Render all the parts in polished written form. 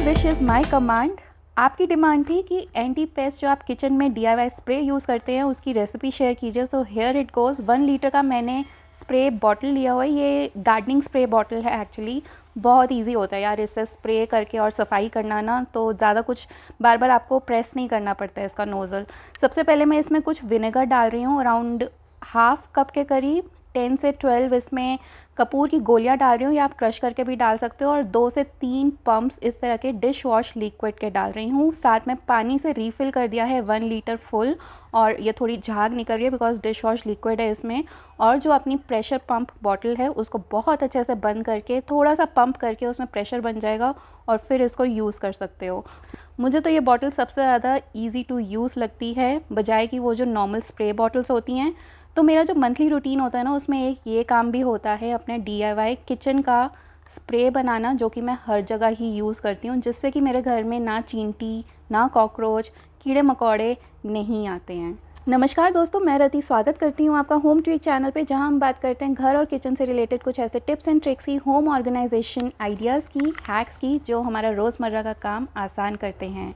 Your wish is my command. आपकी demand थी कि एंटी पेस्ट जो आप किचन में DIY स्प्रे यूज़ करते हैं उसकी रेसिपी शेयर कीजिए। So here it goes. 1 litre का मैंने स्प्रे बॉटल लिया हुआ है। ये गार्डनिंग स्प्रे बॉटल है एक्चुअली। बहुत इजी होता है यार इससे स्प्रे करके और सफाई करना ना, तो ज़्यादा कुछ बार बार आपको प्रेस नहीं करना पड़ता है इसका नोज़ल। सबसे पहले मैं इसमें कुछ विनेगर डाल रही हूँ, अराउंड हाफ कप के करीब। 10 से 12 इसमें कपूर की गोलियां डाल रही हूँ, या आप क्रश करके भी डाल सकते हो। और 2 से 3 पम्प्स इस तरह के डिश वॉश लिक्विड के डाल रही हूँ। साथ में पानी से रीफ़िल कर दिया है 1 लीटर फुल, और ये थोड़ी झाग निकल रही है बिकॉज डिश वॉश लिक्विड है इसमें। और जो अपनी प्रेशर पंप बॉटल है उसको बहुत अच्छे से बंद करके थोड़ा सा पंप करके उसमें प्रेशर बन जाएगा और फिर इसको यूज़ कर सकते हो। मुझे तो ये बॉटल सबसे ज़्यादा ईजी टू यूज़ लगती है बजाय कि वो जो नॉर्मल स्प्रे बॉटल्स होती हैं। तो मेरा जो मंथली रूटीन होता है ना, उसमें एक ये काम भी होता है अपने DIY किचन का स्प्रे बनाना, जो कि मैं हर जगह ही यूज़ करती हूँ, जिससे कि मेरे घर में ना चींटी, ना कॉकरोच, कीड़े मकोड़े नहीं आते हैं। नमस्कार दोस्तों, मैं रति स्वागत करती हूँ आपका होम ट्रिक चैनल पे, जहाँ हम बात करते हैं घर और किचन से रिलेटेड कुछ ऐसे टिप्स एंड ट्रिक्स की, होम ऑर्गेनाइजेशन आइडियाज़ की, हैक्स की, जो हमारा रोज़मर्रा का काम आसान करते हैं।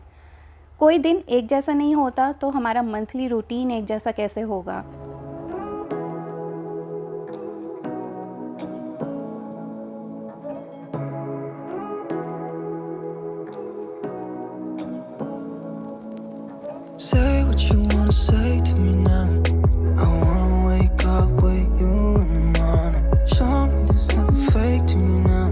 कोई दिन एक जैसा नहीं होता, तो हमारा मंथली रूटीन एक जैसा कैसे होगा। Say what you wanna say to me now. I wanna wake up with you in the morning. Show me there's nothing fake to me now.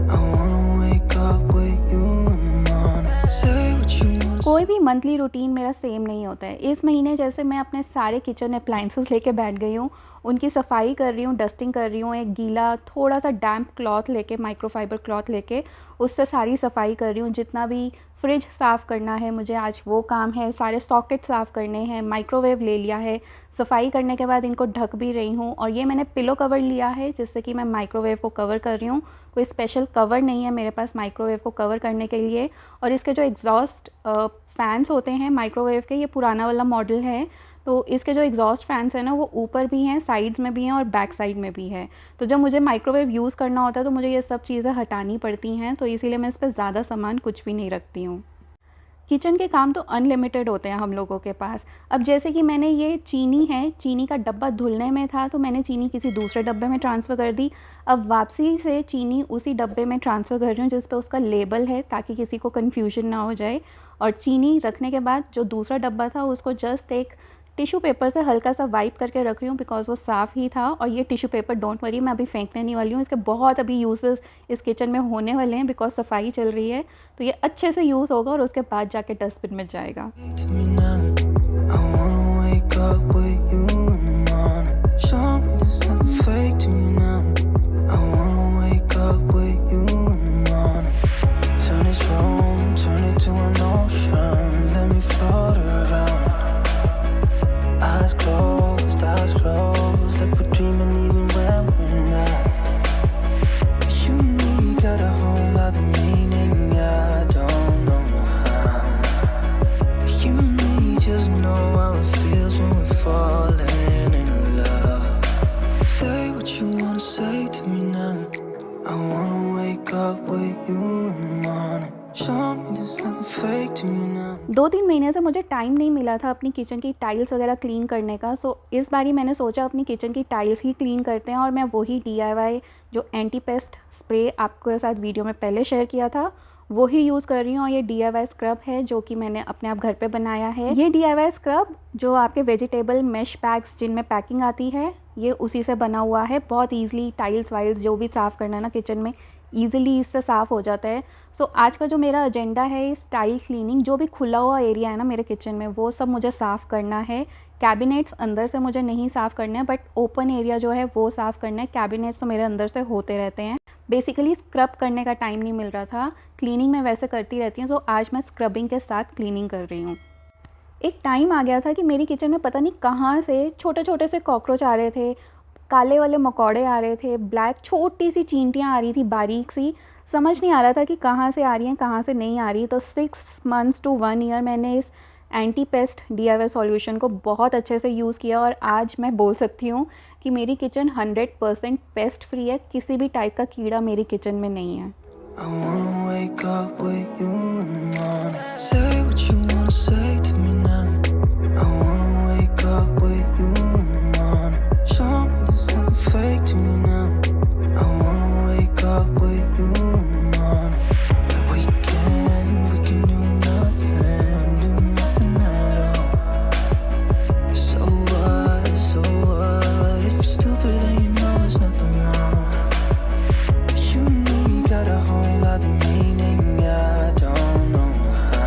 I wanna wake up with you in the morning. Say what you wanna. कोई भी monthly routine मेरा same नहीं होता है। इस महीने जैसे मैं अपने सारे किचन अप्लाइंसेस लेके बैठ गई हूँ, उनकी सफाई कर रही हूँ, डस्टिंग कर रही हूँ। एक गीला थोड़ा सा डैम्प क्लॉथ लेके, माइक्रोफाइबर क्लॉथ लेके उससे सारी सफाई कर रही हूँ। जितना भी फ्रिज साफ़ करना है मुझे आज वो काम है, सारे सॉकेट साफ़ करने हैं, माइक्रोवेव ले लिया है। सफाई करने के बाद इनको ढक भी रही हूँ। और ये मैंने पिलो कवर लिया है जिससे कि मैं माइक्रोवेव को कवर कर रही हूँ। कोई स्पेशल कवर नहीं है मेरे पास माइक्रोवेव को कवर करने के लिए। और इसके जो एग्जॉस्ट फ़ैन्स होते हैं माइक्रोवेव के, ये पुराना वाला मॉडल है, तो इसके जो एग्जॉस्ट फैंस हैं ना, वो ऊपर भी हैं, साइड्स में भी हैं और बैक साइड में भी है। तो जब मुझे माइक्रोवेव यूज़ करना होता है तो मुझे ये सब चीज़ें हटानी पड़ती हैं, तो इसीलिए मैं इस पर ज़्यादा सामान कुछ भी नहीं रखती हूँ। किचन के काम तो अनलिमिटेड होते हैं हम लोगों के पास। अब जैसे कि मैंने ये चीनी है, चीनी का डब्बा धुलने में था तो मैंने चीनी किसी दूसरे डब्बे में ट्रांसफ़र कर दी। अब वापसी से चीनी उसी डब्बे में ट्रांसफ़र कर रही हूँ जिस पे उसका लेबल है, ताकि किसी को कन्फ्यूजन ना हो जाए। और चीनी रखने के बाद जो दूसरा डब्बा था उसको जस्ट एक टिश्यू पेपर से हल्का सा वाइप करके रख रही हूँ, बिकॉज़ वो साफ़ ही था। और ये टिश्यू पेपर डोंट वरी, मैं अभी फेंकने नहीं वाली हूँ। इसके बहुत अभी यूजेस इस किचन में होने वाले हैं बिकॉज़ सफाई चल रही है, तो ये अच्छे से यूज़ होगा और उसके बाद जाके डस्टबिन में जाएगा। To me now. I wanna wake up with you in the morning. Show me there's nothing fake to me now. I wanna wake up with you in the morning. Turn this room, turn it to an ocean. Let me float around. Eyes closed, like we're dreaming even when we're not. You and me got a whole other meaning, I don't know how. You and me just know how it feels when we're falling in love. Say what you wanna say to me now. I wanna wake up with you in the morning. Show me there's nothing fake to me now. 2-3 महीने से मुझे time नहीं मिला था अपनी kitchen की tiles वगैरह clean करने का। सो इस बारी मैंने सोचा अपनी किचन की टाइल्स ही क्लीन करते हैं, और मैं वही DIY जो एंटी पेस्ट स्प्रे आपके साथ वीडियो में पहले शेयर किया था वो ही यूज़ कर रही हूँ। और ये DIY स्क्रब है जो कि मैंने अपने आप घर पे बनाया है। ये DIY स्क्रब जो आपके वेजिटेबल मैश बैग्स जिनमें पैकिंग आती है, ये उसी से बना हुआ है। बहुत ईजिली टाइल्स वाइल्स जो भी साफ़ करना है ना किचन में, ईज़िली इससे साफ़ हो जाता है। सो आज का जो मेरा एजेंडा है इस टाइल क्लीनिंग, जो भी खुला हुआ एरिया है ना मेरे किचन में, वो सब मुझे साफ़ करना है। कैबिनेट्स अंदर से मुझे नहीं साफ़ करना है, बट ओपन एरिया जो है वो साफ़ करना है। कैबिनेट्स तो मेरे अंदर से होते रहते हैं। बेसिकली स्क्रब करने का टाइम नहीं मिल रहा था, क्लीनिंग मैं वैसे करती रहती हूँ, तो आज मैं स्क्रबिंग के साथ क्लीनिंग कर रही हूँ। एक टाइम आ गया था कि मेरी किचन में पता नहीं कहाँ से छोटे छोटे से कॉकरोच आ रहे थे, काले वाले मकोड़े आ रहे थे, ब्लैक छोटी सी चींटियाँ आ रही थी बारीक सी। समझ नहीं आ रहा था कि कहाँ से आ रही हैं कहाँ से नहीं आ रही। तो 6 months to 1 year मैंने इस एंटी पेस्ट DIY सॉल्यूशन को बहुत अच्छे से यूज़ किया, और आज मैं बोल सकती हूँ कि मेरी किचन 100% पेस्ट फ्री है। किसी भी टाइप का कीड़ा मेरी किचन में नहीं है। I wanna wake up with you in the morning. Say what you wanna say to me now. I wanna wake up with you in the morning. Show me there's nothing fake to me now. I wanna wake up with you in the morning. And we can do nothing at all. So what, if you're stupid then you know it's nothing wrong. But you and me got a whole other meaning, I don't know how.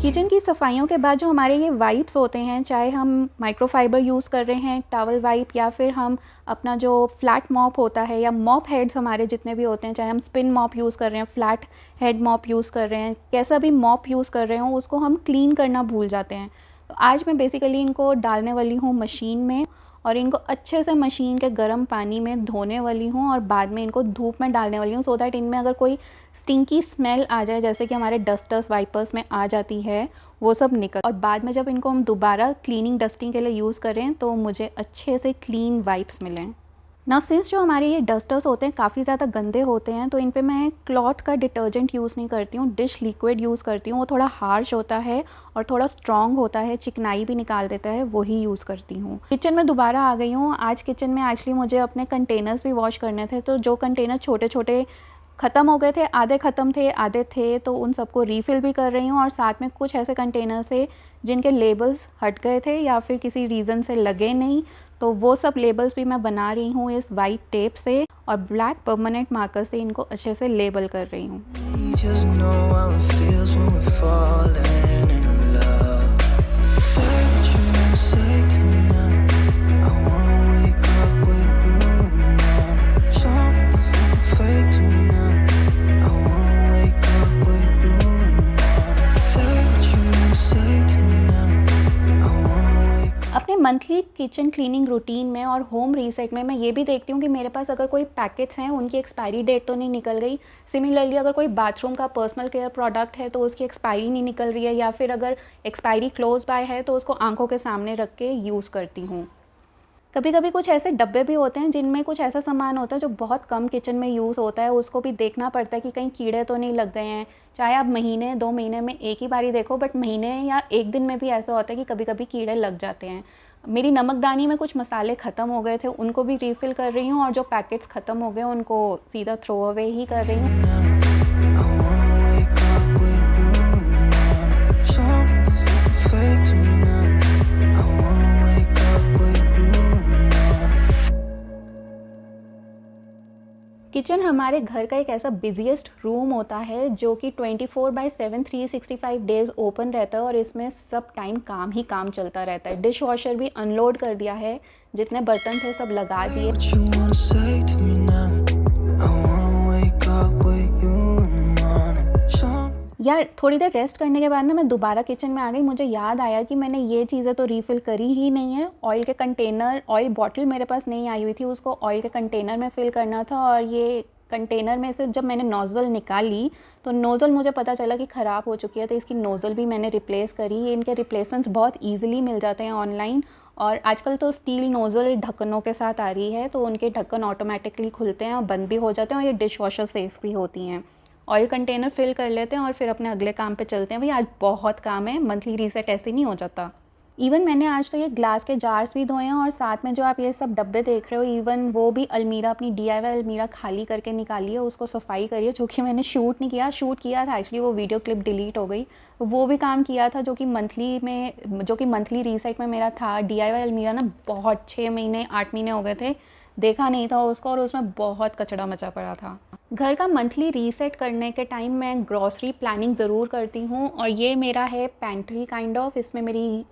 Kitchen की सफाइयों के बाद जो हमारे ये wipes होते हैं, चाहे हम माइक्रोफाइबर यूज़ कर रहे हैं, टॉवल वाइप, या फिर हम अपना जो फ्लैट मॉप होता है या मॉप हेड्स हमारे जितने भी होते हैं, चाहे हम स्पिन मॉप यूज़ कर रहे हैं, फ्लैट हेड मॉप यूज़ कर रहे हैं, कैसा भी मॉप यूज़ कर रहे हो, उसको हम क्लीन करना भूल जाते हैं। तो आज मैं बेसिकली इनको डालने वाली हूँ मशीन में और इनको अच्छे से मशीन के गर्म पानी में धोने वाली हूँ और बाद में इनको धूप में डालने वाली हूँ, सो दैट इनमें अगर कोई स्टिंकी स्मेल आ जाए, जैसे कि हमारे डस्टर्स वाइपर्स में आ जाती है, वो सब निकल, और बाद में जब इनको हम दोबारा क्लीनिंग डस्टिंग के लिए यूज़ करें तो मुझे अच्छे से क्लीन वाइप्स मिलें। ना सिंस जो हमारे ये डस्टर्स होते हैं काफ़ी ज़्यादा गंदे होते हैं, तो इन पे मैं क्लॉथ का डिटर्जेंट यूज़ नहीं करती हूँ, डिश लिक्विड यूज़ करती हूँ। वो थोड़ा हार्श होता है और थोड़ा स्ट्रॉन्ग होता है, चिकनाई भी निकाल देता है, वही यूज़ करती हूँ। किचन में दोबारा आ गई हूँ। आज किचन में एक्चुअली मुझे अपने कंटेनर्स भी वॉश करने थे, तो जो कंटेनर छोटे छोटे ख़त्म हो गए थे, आधे ख़त्म थे, आधे थे, तो उन सबको रीफ़िल भी कर रही हूँ। और साथ में कुछ ऐसे कंटेनर्स थे जिनके लेबल्स हट गए थे या फिर किसी रीज़न से लगे नहीं, तो वो सब लेबल्स भी मैं बना रही हूँ इस वाइट टेप से और ब्लैक परमानेंट मार्कर से इनको अच्छे से लेबल कर रही हूँ। You just know how it feels when we're falling in love. Say what you wanna say to me now. I wanna wake up with you in the morning. Show me there's nothing fake to me now. I wanna wake up with you in the morning. Say what you wanna say to me now. I wanna wake अपने monthly kitchen cleaning routine में और home reset में मैं ये भी देखती हूँ कि मेरे पास अगर कोई पैकेट्स हैं उनकी एक्सपायरी डेट तो नहीं निकल गई। सिमिलरली अगर कोई बाथरूम का पर्सनल केयर प्रोडक्ट है तो उसकी एक्सपायरी नहीं निकल रही है, या फिर अगर एक्सपायरी क्लोज बाय है तो उसको आंखों के सामने रख के यूज़ करती हूँ। कभी कभी कुछ ऐसे डब्बे भी होते हैं जिनमें कुछ ऐसा सामान होता है जो बहुत कम किचन में यूज़ होता है, उसको भी देखना पड़ता है कि कहीं कीड़े तो नहीं लग गए हैं। चाहे आप महीने 2 महीने में एक ही बारी देखो, बट महीने या एक दिन में भी ऐसा होता है कि कभी कभी कीड़े लग जाते हैं। मेरी नमकदानी में कुछ मसाले ख़त्म हो गए थे, उनको भी रीफ़िल कर रही हूँ, और जो पैकेट्स ख़त्म हो गए उनको सीधा थ्रो अवे ही कर रही हूँ। I wanna wake up with you in the morning. Show me there's nothing fake to me now. I wanna wake up with you in the morning. Kitchen हमारे घर का एक ऐसा बिजिएस्ट रूम होता है जो कि 24/7 365 डेज़ ओपन रहता है और इसमें सब टाइम काम ही काम चलता रहता है। डिश वॉशर भी अनलोड कर दिया है, जितने बर्तन थे सब लगा दिए। What you wanna say to me now? I wanna wake up with you in the morning. Show me यार थोड़ी देर रेस्ट करने के बाद ना मैं दोबारा किचन में आ गई। मुझे याद आया कि मैंने ये चीज़ें तो रीफ़िल करी ही नहीं है। ऑयल के कंटेनर, ऑयल बॉटल मेरे पास नहीं आई हुई थी, उसको ऑयल के कंटेनर में फ़िल करना था। और ये कंटेनर में से जब मैंने नोज़ल निकाली तो नोज़ल मुझे पता चला कि ख़राब हो चुकी है, तो इसकी नोज़ल भी मैंने रिप्लेस करी। इनके रिप्लेसमेंट्स बहुत ईजिली मिल जाते हैं ऑनलाइन, और आजकल तो स्टील नोज़ल ढक्कनों के साथ आ रही है, तो उनके ढक्कन ऑटोमेटिकली खुलते हैं और बंद भी हो जाते हैं, और ये डिश वॉशर सेफ़ भी होती हैं। ऑयल कंटेनर फिल कर लेते हैं और फिर अपने अगले काम पे चलते हैं। भाई आज बहुत काम है, मंथली रीसेट ऐसे नहीं हो जाता। इवन मैंने आज तो ये ग्लास के जार्स भी धोए हैं, और साथ में जो आप ये सब डब्बे देख रहे हो, इवन वो भी अलमीरा, अपनी DIY अलमीरा खाली करके निकाली है, उसको सफाई करी है, जो कि मैंने शूट नहीं किया। शूट किया था एक्चुअली, वो वीडियो क्लिप डिलीट हो गई। वो भी काम किया था जो कि मंथली रीसेट में मेरा था। DIY अलमीरा ना बहुत 6 महीने 8 महीने हो गए थे, देखा नहीं था उसको, और उसमें बहुत कचरा मचा पड़ा था। घर का मंथली रीसेट करने के टाइम मैं ग्रॉसरी प्लानिंग ज़रूर करती हूँ, और ये मेरा है पैंट्री काइंड ऑफ। इसमें मेरी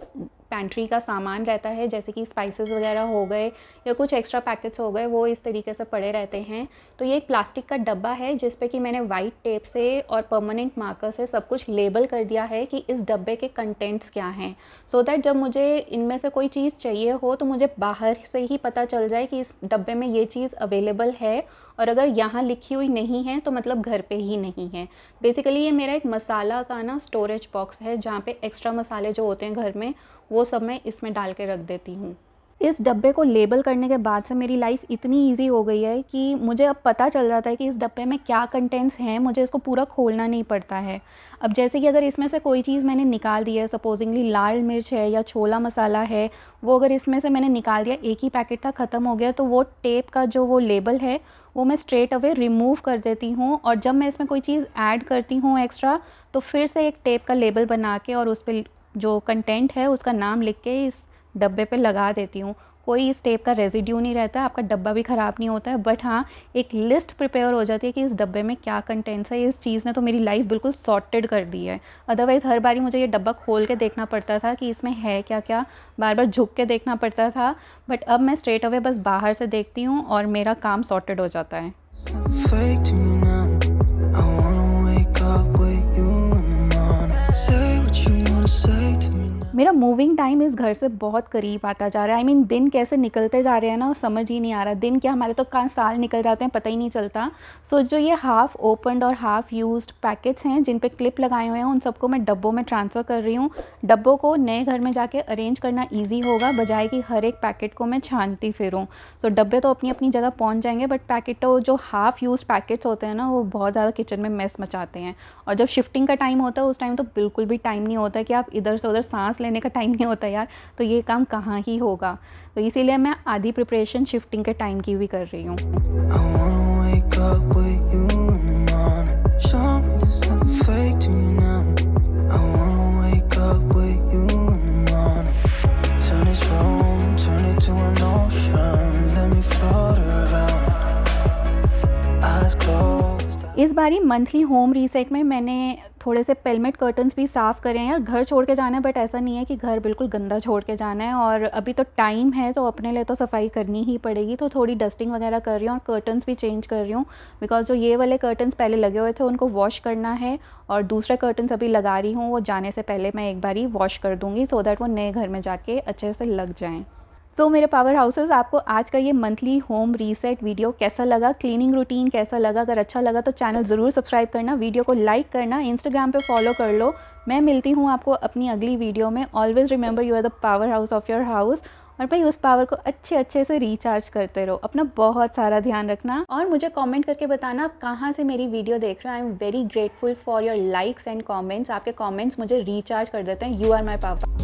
पैंट्री का सामान रहता है, जैसे कि स्पाइसेस वगैरह हो गए या कुछ एक्स्ट्रा पैकेट्स हो गए, वो इस तरीके से पड़े रहते हैं। तो ये एक प्लास्टिक का डब्बा है जिस पे कि मैंने वाइट टेप से और परमानेंट मार्कर से सब कुछ लेबल कर दिया है कि इस डब्बे के कंटेंट्स क्या हैं, सो दैट जब मुझे इनमें से कोई चीज़ चाहिए हो तो मुझे बाहर से ही पता चल जाए कि इस डब्बे में ये चीज़ अवेलेबल है, और अगर यहाँ लिखी हुई नहीं है तो मतलब घर पे ही नहीं है। बेसिकली ये मेरा एक मसाला का ना स्टोरेज बॉक्स है, जहाँ पे एक्स्ट्रा मसाले जो होते हैं घर में वो सब मैं इसमें डाल के रख देती हूँ। इस डब्बे को लेबल करने के बाद से मेरी लाइफ इतनी ईजी हो गई है कि मुझे अब पता चल जाता है कि इस डब्बे में क्या कंटेंट्स हैं, मुझे इसको पूरा खोलना नहीं पड़ता है। अब जैसे कि अगर इसमें से कोई चीज़ मैंने निकाल दी है, सपोजिंगली लाल मिर्च है या छोला मसाला है, वो अगर इसमें से मैंने निकाल दिया, एक ही पैकेट था, ख़त्म हो गया, तो वो टेप का जो वो लेबल है वो मैं स्ट्रेट अवे रिमूव कर देती हूँ। और जब मैं इसमें कोई चीज़ ऐड करती हूँ एक्स्ट्रा, तो फिर से एक टेप का लेबल बना के और उस पर जो कंटेंट है उसका नाम लिख के इस डब्बे पे लगा देती हूँ। कोई इस टेप का रेजिड्यू नहीं रहता, आपका डब्बा भी ख़राब नहीं होता है। बट हाँ, एक लिस्ट प्रिपेयर हो जाती है कि इस डब्बे में क्या कंटेंट्स है। इस चीज़ ने तो मेरी लाइफ बिल्कुल सॉर्टेड कर दी है। अदरवाइज़ हर बारी मुझे ये डब्बा खोल के देखना पड़ता था कि इसमें है क्या क्या, बार बार झुक के देखना पड़ता था। बट अब मैं स्ट्रेट अवे बस बाहर से देखती हूँ और मेरा काम सॉर्टेड हो जाता है। Fake to me now. I wanna wake up with you in the morning. Say what you wanna say to me now. मेरा मूविंग टाइम इस घर से बहुत करीब आता जा रहा है। I mean, दिन कैसे निकलते जा रहे हैं ना, समझ ही नहीं आ रहा। दिन क्या, हमारे तो कहाँ साल निकल जाते हैं, पता ही नहीं चलता। सो जो ये हाफ़ ओपनड और हाफ़ यूज्ड पैकेट्स हैं जिन पे क्लिप लगाए हुए हैं, उन सबको मैं डब्बों में ट्रांसफ़र कर रही हूँ। डब्बों को नए घर में जाके अरेंज करना ईजी होगा, बजाय कि हर एक पैकेट को मैं छानती फिरूँ। तो डब्बे तो अपनी अपनी जगह पहुँच जाएंगे, बट पैकेटों जो हाफ़ यूज्ड पैकेट्स होते हैं ना, वो बहुत ज़्यादा किचन में मेस मचाते हैं। और जब शिफ्टिंग का टाइम होता है, उस टाइम तो बिल्कुल भी टाइम नहीं होता कि आप इधर से उधर सांस लेने का टाइम नहीं होता यार, तो ये काम कहाँ ही होगा। तो इसीलिए मैं आधी प्रिपरेशन शिफ्टिंग के टाइम की भी कर रही हूँ। I wanna wake up with you in the morning. Show me there's nothing fake to me now. I wanna wake up with you in the morning. Turn this room, turn it to an ocean. Let me float around. Eyes closed. इस बारी monthly home reset में मैंने थोड़े से पेलमेट curtains भी साफ़ करे हैं। यार घर छोड़ के जाना है, बट ऐसा नहीं है कि घर बिल्कुल गंदा छोड़ के जाना है। और अभी तो टाइम है, तो अपने लिए तो सफाई करनी ही पड़ेगी। तो थोड़ी डस्टिंग वगैरह कर रही हूँ और कर्टन्स भी चेंज कर रही हूँ, बिकॉज जो ये वाले कर्टन्स पहले लगे हुए थे उनको वॉश करना है। और दूसरे कर्टन्स अभी लगा रही हूँ, वो जाने से पहले मैं एक बारी वॉश कर दूँगी, सो दैट वो नए घर में जाके अच्छे से लग जाएँ। सो मेरे पावर हाउसेस, आपको आज का ये मंथली होम रीसेट वीडियो कैसा लगा, क्लीनिंग रूटीन कैसा लगा? अगर अच्छा लगा तो चैनल ज़रूर सब्सक्राइब करना, वीडियो को लाइक करना, इंस्टाग्राम पे फॉलो कर लो। मैं मिलती हूँ आपको अपनी अगली वीडियो में। Always remember, you are the power house of your house. और भाई उस पावर को अच्छे से रिचार्ज करते रहो। अपना बहुत सारा ध्यान रखना और मुझे कमेंट करके बताना आप कहाँ से मेरी वीडियो देख रहे हो। I am very grateful for your likes and comments. आपके कमेंट्स मुझे रिचार्ज कर देते हैं। You are my power.